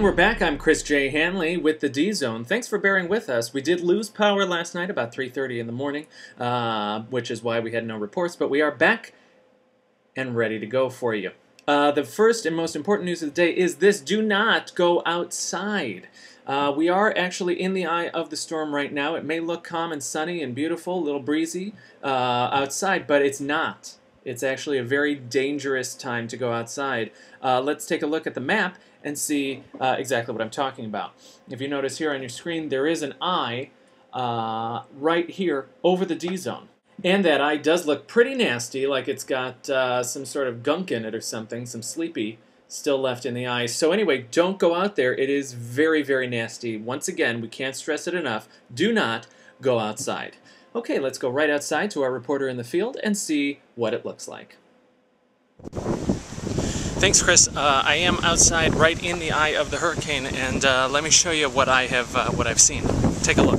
And we're back. I'm Chris J Handley with the DZONE. Thanks for bearing with us. We did lose power last night about 3:30 in the morning, which is why we had no reports, but we are back and ready to go for you. The first and most important news of the day is this: do not go outside. We are actually in the eye of the storm right now. It may look calm and sunny and beautiful, a little breezy outside, but it's not. It's actually a very dangerous time to go outside. Let's take a look at the map and see exactly what I'm talking about. If you notice here on your screen, there is an eye right here over the D-zone. And that eye does look pretty nasty, like it's got some sort of gunk in it or something, some sleepy still left in the eye. So anyway, don't go out there. It is very, very nasty. Once again, we can't stress it enough. Do not go outside. Okay, let's go right outside to our reporter in the field and see what it looks like. Thanks, Chris. I am outside right in the eye of the hurricane, and let me show you what I've seen. Take a look.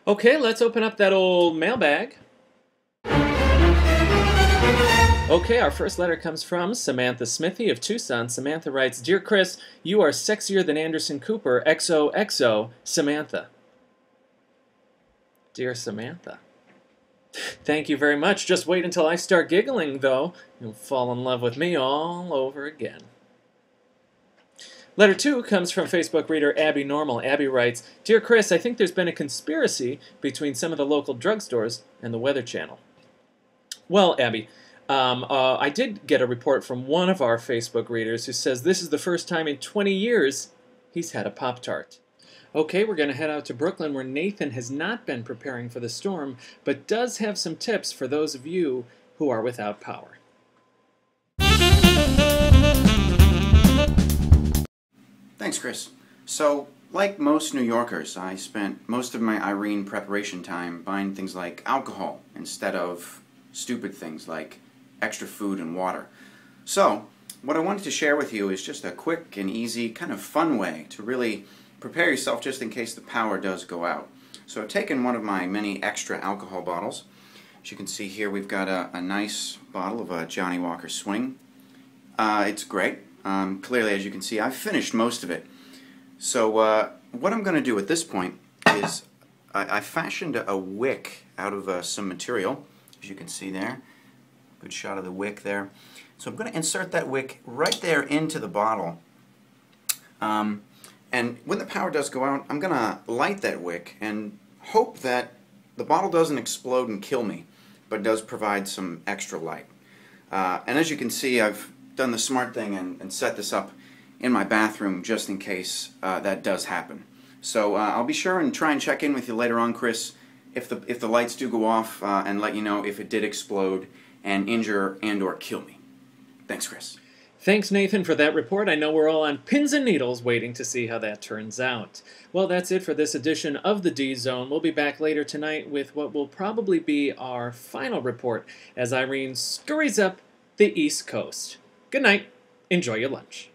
Okay, let's open up that old mailbag. Okay, our first letter comes from Samantha Smithy of Tucson. Samantha writes, "Dear Chris, you are sexier than Anderson Cooper. XOXO, Samantha." Dear Samantha. Thank you very much. Just wait until I start giggling, though. You'll fall in love with me all over again. Letter 2 comes from Facebook reader Abby Normal. Abby writes, "Dear Chris, I think there's been a conspiracy between some of the local drugstores and the Weather Channel." Well, Abby, I did get a report from one of our Facebook readers who says this is the first time in 20 years he's had a Pop-Tart. Okay, we're going to head out to Brooklyn, where Nathan has not been preparing for the storm, but does have some tips for those of you who are without power. Thanks, Chris. So, like most New Yorkers, I spent most of my Irene preparation time buying things like alcohol instead of stupid things like extra food and water. So, what I wanted to share with you is just a quick and easy, kind of fun way to really prepare yourself just in case the power does go out. So I've taken one of my many extra alcohol bottles. As you can see here, we've got a nice bottle of a Johnny Walker Swing. It's great. Clearly, as you can see, I've finished most of it. So what I'm going to do at this point is I fashioned a wick out of some material, as you can see there. Good shot of the wick there. So I'm going to insert that wick right there into the bottle. And when the power does go out, I'm going to light that wick and hope that the bottle doesn't explode and kill me, but does provide some extra light. And as you can see, I've done the smart thing and set this up in my bathroom just in case that does happen. So I'll be sure and try and check in with you later on, Chris, if the lights do go off, and let you know if it did explode and injure and or kill me. Thanks, Chris. Thanks, Nathan, for that report. I know we're all on pins and needles waiting to see how that turns out. Well, that's it for this edition of the D-Zone. We'll be back later tonight with what will probably be our final report as Irene scurries up the East Coast. Good night. Enjoy your lunch.